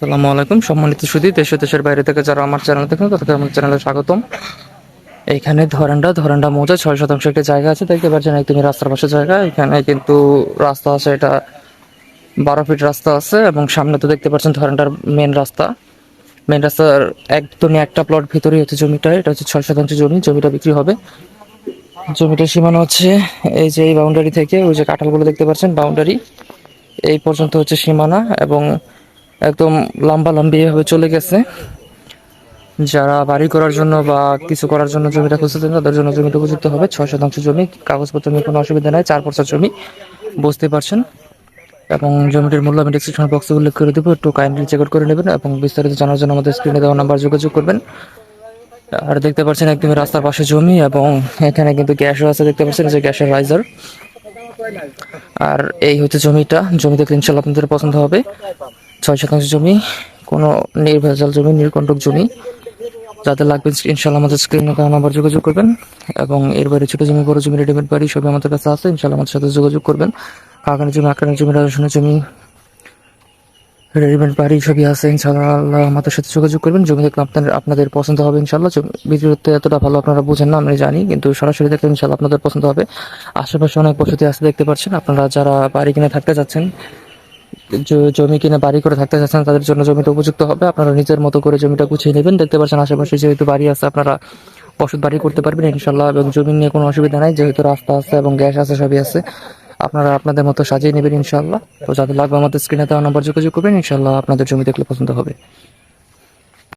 আসসালামু আলাইকুম সম্মানিত সুধী দেশ ও দেশের বাইরে থেকে যারা আমার চ্যানেল দেখেন তাদেরকে আমার চ্যানেলে স্বাগতম। এইখানে ধরান্ডা মৌজা 6 শতাংশ একটি জায়গা আছে, দেখতে পাচ্ছেন একদমই রাস্তার পাশে জায়গা। এখানে কিন্তু রাস্তা আছে, এটা 12 ফিট রাস্তা আছে এবং সামনে তো দেখতে পাচ্ছেন ধরান্ডার মেন রাস্তার একদমই একটা প্লট ভিতরেই হচ্ছে জমিটা। এটা হচ্ছে 6 শতাংশ জমি, জমিটা বিক্রি হবে। জমিটার সীমানা হচ্ছে এই যে এই বাউন্ডারি থেকে ওই যে কাঁঠালগুলো দেখতে পাচ্ছেন, বাউন্ডারি এই পর্যন্ত হচ্ছে সীমানা এবং একদম লম্বালম্বি এভাবে চলে গেছে। যারা বাড়ি করার জন্য বা কিছু করার জন্য জমিটা খুঁজতেছেন তাদের জন্য জমিটা উপযুক্ত হবে। 6 শতাংশ জমি, কাগজপত্র নিয়ে কোনো অসুবিধা নাই, 4 পর্চার জমি, বুঝতে পারছেন। এবং জমিটির মূল্য আমি ডিসক্রিপশন বক্সে উল্লেখ করে দেবো, একটু কাইন্ডলি চেক আউট করে নেবেন এবং বিস্তারিত জানার জন্য আমাদের স্ক্রিনে দেওয়া নাম্বার যোগাযোগ করবেন। আর দেখতে পাচ্ছেন একদমই রাস্তার পাশে জমি এবং এখানে কিন্তু গ্যাসও আছে, দেখতে পাচ্ছেন যে গ্যাসের রাইজার। আর এই হচ্ছে জমিটা, জমি দেখলে ইনশাল্লাহ আপনাদের পছন্দ হবে। 6 শতাংশ জমি, কোনো নির্ভেজাল জমি, নির্কণ্টক জমি। যাদের লাগবে ইনশাল্লাহ আমাদের স্ক্রিনে দেওয়া নাম্বার যোগাযোগ করবেন। এবং এর বাইরে ছোট জমি, বড় জমি, রেডিমেড বাড়ি সবই আমাদের কাছে আছে, ইনশাল্লাহ আমাদের সাথে যোগাযোগ করবেন। কাকানের জমি, আকানের জমি, রাজস্থানের জমি, রেডিমেড বাড়ি সবই আছে, ইনশাল্লাহ আমাদের সাথে যোগাযোগ করবেন। জমি দেখলে আপনাদের পছন্দ হবে ইনশাল্লাহ। ভিডিওতে এতটা ভালো আপনারা বুঝেন না আমি জানি, কিন্তু সরাসরি দেখলে ইনশাল্লাহ আপনাদের পছন্দ হবে। আশেপাশে অনেক বসতি আছে, দেখতে পাচ্ছেন। আপনারা যারা বাড়ি কিনে থাকতে যাচ্ছেন, জমি কিনে বাড়ি করে থাকতে চাচ্ছেন, তাদের জন্য জমিটা উপযুক্ত হবে। আপনারা নিজের মতো করে জমিটা গুছিয়ে নেবেন। দেখতে পাচ্ছেন আশেপাশে যেহেতু বাড়ি আছে, আপনারা বসত বাড়ি করতে পারবেন ইনশাল্লাহ। এবং জমি নিয়ে কোনো অসুবিধা নাই, যেহেতু রাস্তা আছে এবং গ্যাস আছে, সবই আছে। আপনারা আপনাদের মতো সাজিয়ে নেবেন ইনশাল্লাহ। তো যাদের লাগবে আমাদের স্ক্রিনে দেওয়া নাম্বার যোগাযোগ করবেন, ইনশাল্লাহ আপনাদের জমি দেখলে পছন্দ হবে।